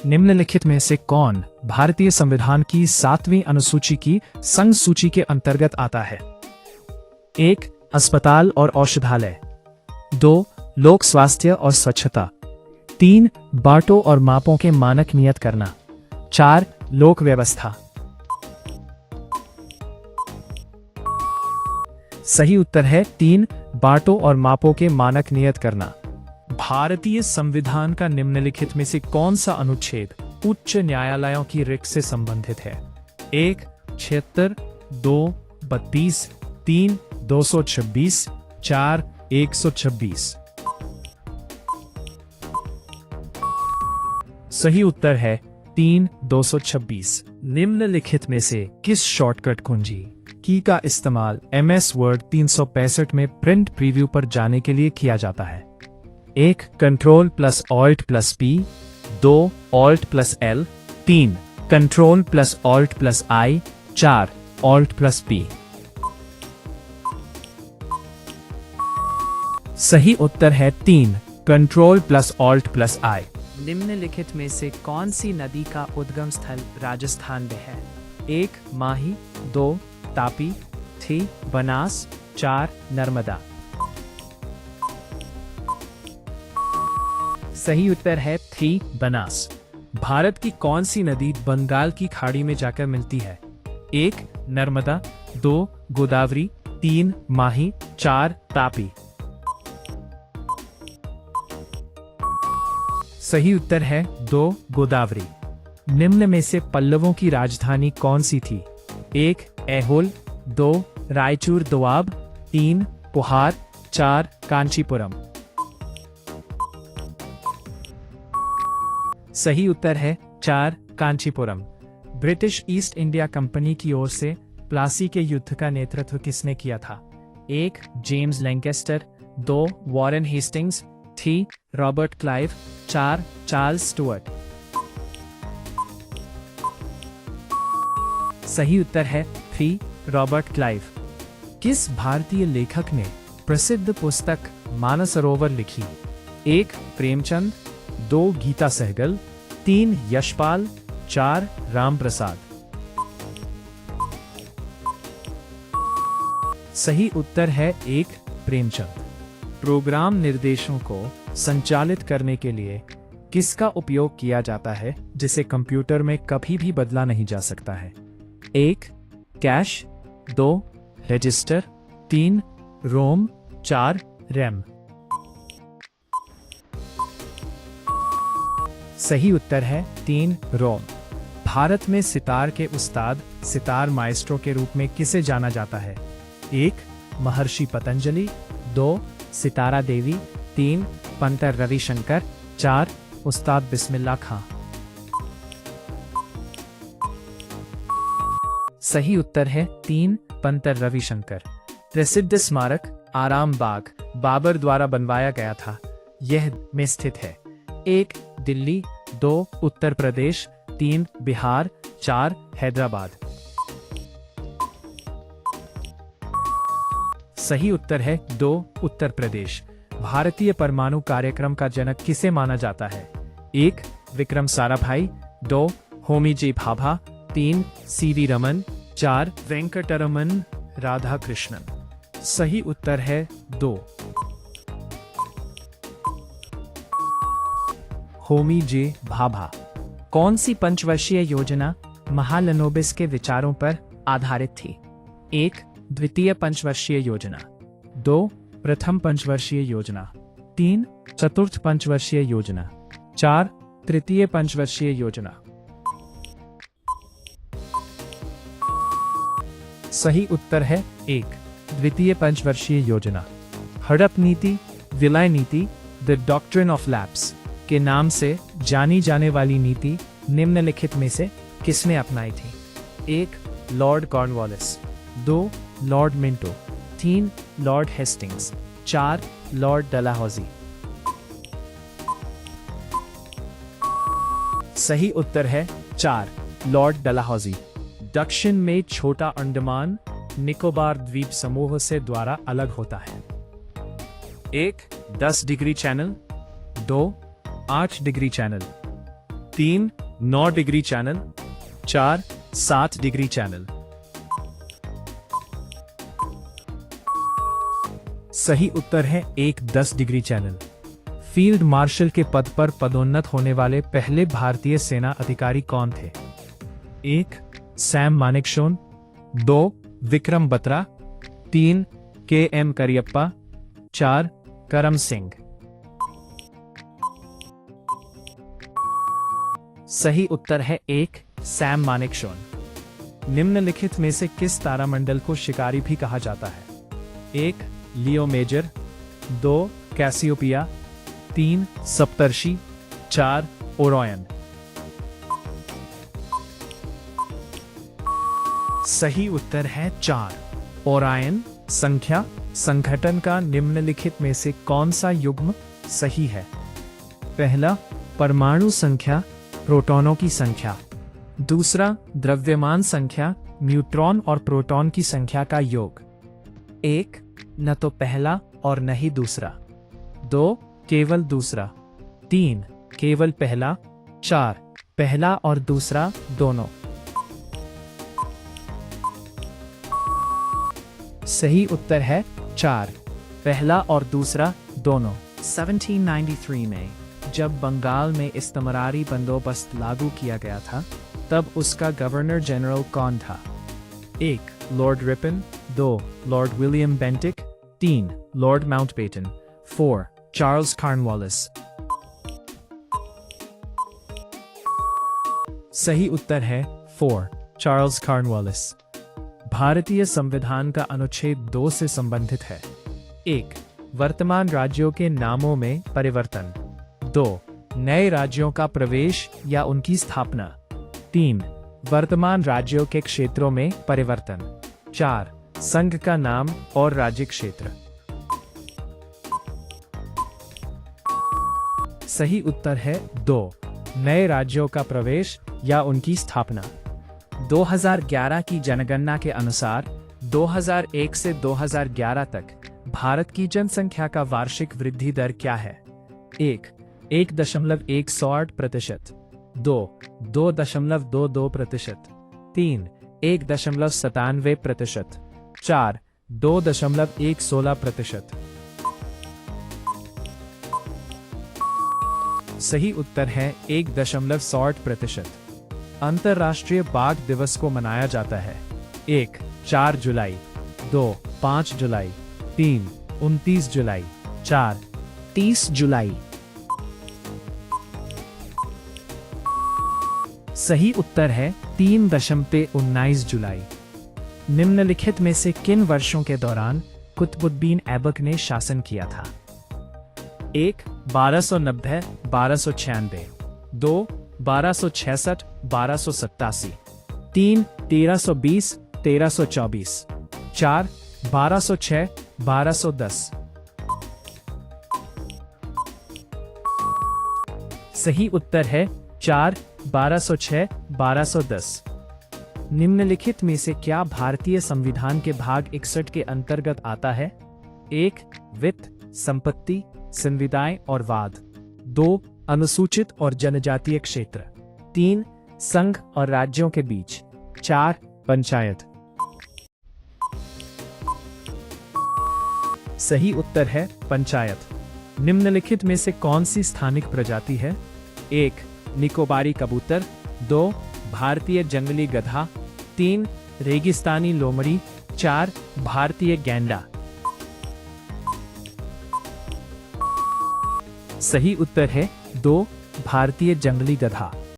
निम्नलिखित में से कौन भारतीय संविधान की 7वीं अनुसूची की संघ सूची के अंतर्गत आता है? 1. अस्पताल और औषधालय। 2. लोक स्वास्थ्य और स्वच्छता। 3. बांटो और मापों के मानक नियत करना। 4. लोक व्यवस्था। सही उत्तर है 3. बांटो और मापों के मानक नियत करना। भारतीय संविधान का निम्नलिखित में से कौन सा अनुच्छेद उच्च न्यायालयों की रिक्त से संबंधित है? 1. 76, 2. 32, 3. 226, 4. 126। सही उत्तर है 3. 226। निम्नलिखित में से किस शॉर्टकट कुंजी की का इस्तेमाल MS वर्ड 365 में प्रिंट प्रीव्यू पर जाने के लिए किया जाता है? 1. Control plus alt plus P। 2. Alt plus L। 3. Control plus alt plus I। 4. Alt plus P। सही उत्तर है 3. Control plus alt plus I। निम्नलिखित में से कौन सी नदी का उद्गम स्थल राजस्थान में है? 1. माही। 2. तापी। 3. बनास। 4. नर्मदा। सही उत्तर है 3. बनास। भारत की कौन सी नदी बंगाल की खाड़ी में जाकर मिलती है? 1. नर्मदा। 2. गोदावरी। 3. माही। 4. तापी। सही उत्तर है 2. गोदावरी। निम्न में से पल्लवों की राजधानी कौन सी थी? 1. ऐहोल। 2. रायचूर दोआब। 3. पुहार। 4. कांचीपुरम। सही उत्तर है 4. Kanchipuram. British east India company की ओर से प्लासी के युद्ध का नेतृत्व किसने किया था? 1. James Lancaster. 2. Warren Hastings. 3. Robert Clive. 4. Charles Stuart. सही उत्तर है 3. Robert Clive. किस भारतीय लेखक ने प्रसिद्ध पुस्तक मानसरोवर लिखी? 1. प्रेमचंद। 2. गीता सहगल। 3. यशपाल। 4. राम प्रसाद। सही उत्तर है 1. प्रेमचंद। प्रोग्राम निर्देशों को संचालित करने के लिए किसका उपयोग किया जाता है जिसे कंप्यूटर में कभी भी बदला नहीं जा सकता है? 1. कैश। 2. रजिस्टर। 3. रोम। 4. रैम। सही उत्तर है 3. रोम। भारत में सितार के उस्ताद सितार माइस्ट्रो के रूप में किसे जाना जाता है? 1. महर्षि पतंजलि। 2. सितारा देवी। 3. पंत रविशंकर। 4. उस्ताद बिस्मिल्लाह खां। सही उत्तर है 3. पंत रविशंकर। प्रसिद्ध स्मारक आराम बाग बाबर द्वारा बनवाया गया था, यह में स्थित है? 1. दिल्ली। 2. उत्तर प्रदेश। 3. बिहार। 4. हैदराबाद। सही उत्तर है 2. उत्तर प्रदेश। भारतीय परमाणु कार्यक्रम का जनक किसे माना जाता है? 1. विक्रम साराभाई। 2. होमी जे भाभा। 3. CV रमन। 4. वेंकटरमन राधाकृष्णन। सही उत्तर है 2. होमी जे भाभा। कौन सी पंचवर्षीय योजना महालनोबिस के विचारों पर आधारित थी? 1. द्वितीय पंचवर्षीय योजना। 2. प्रथम पंचवर्षीय योजना। 3. चतुर्थ पंचवर्षीय योजना। 4. तृतीय पंचवर्षीय योजना। सही उत्तर है 1. द्वितीय पंचवर्षीय योजना। हड़प नीति, विलय नीति, द डॉक्ट्रिन ऑफ लैप्स के नाम से जानी जाने वाली नीति निम्नलिखित में से किसने अपनाई थी? 1. Lord Cornwallis. 2. Lord Minto. 3. Lord Hastings. 4. Lord Dalhousie. सही उत्तर है 4. लॉर्ड डलहौजी। दक्षिण में छोटा अंडमान निकोबार द्वीप समूह से द्वारा अलग होता है? 1. 10 degree channel. 2. 8 degree channel. 3 9 degree channel, 4 7 degree channel. सही उत्तर है 1 10 डिग्री चैनल। फील्ड मार्शल के पद पर पदोन्नत होने वाले पहले भारतीय सेना अधिकारी कौन थे? 1 सैम मानेकशॉ, 2 विक्रम बत्रा, 3 KM करियप्पा, 4 करम सिंह। सही उत्तर है 1 सैम मानेकशॉ। निम्नलिखित में से किस तारामंडल को शिकारी भी कहा जाता है? 1 लियो मेजर, 2 कैसियोपिया, 3 सप्तर्षि, 4 ओरायन। सही उत्तर है 4 ओरायन। संख्या संघटन का निम्नलिखित में से कौन सा युग्म सही है? पहला परमाणु संख्या, प्रोटॉनों की संख्या। दूसरा द्रव्यमान संख्या, न्यूट्रॉन और प्रोटॉन की संख्या का योग। 1 न तो पहला और न ही दूसरा, 2 केवल दूसरा, 3 केवल पहला, 4 पहला और दूसरा दोनों। सही उत्तर है 4 पहला और दूसरा दोनों। 1793 में जब बंगाल में इस्तमरारी बंदोबस्त लागू किया गया था, तब उसका गवर्नर जनरल कौन था? 1 Lord Ripon, 2 Lord William Bentinck, 3 Lord Mountbatten, 4 Charles Cornwallis. सही उत्तर है 4 चार्ल्स कॉर्नवालिस। भारतीय संविधान का अनुच्छेद 2 से संबंधित है। 1 वर्तमान राज्यों के नामों में परिवर्तन, 2 नए राज्यों का प्रवेश या उनकी स्थापना, 3 वर्तमान राज्यों के क्षेत्रों में परिवर्तन, 4 संघ का नाम और राज्य क्षेत्र। सही उत्तर है 2 नए राज्यों का प्रवेश या उनकी स्थापना। 2011 की जनगणना के अनुसार 2001 से 2011 तक भारत की जनसंख्या का वार्षिक वृद्धि दर क्या है? 1 1.168%, 2 2.22%, 3 1.97%, 4 2.116%। सही उत्तर है 1.60%। अंतर्राष्ट्रीय बाघ दिवस को मनाया जाता है। 1 4 जुलाई, 2 5 जुलाई, 3 29 जुलाई, 4 30 जुलाई। सही उत्तर है 3.19 जुलाई। निम्नलिखित में से किन वर्षों के दौरान कुतुबुद्दीन ऐबक ने शासन किया था? 1 1290 1296, 2 1266 1287, 3 1320 1324, 4 1206 1210। सही उत्तर है 4 1206 1210। निम्नलिखित में से क्या भारतीय संविधान के भाग 61 के अंतर्गत आता है? 1 वित्त, संपत्ति, संविदाएं और वाद, 2 अनुसूचित और जनजातीय क्षेत्र, 3 संघ और राज्यों के बीच, 4 पंचायत। सही उत्तर है पंचायत। निम्नलिखित में से कौन सी स्थानिक प्रजाति है? 1 निकोबारी कबूतर, 2 भारतीय जंगली गधा, 3 रेगिस्तानी लोमड़ी, 4 भारतीय गैंडा। सही उत्तर है 2 भारतीय जंगली गधा।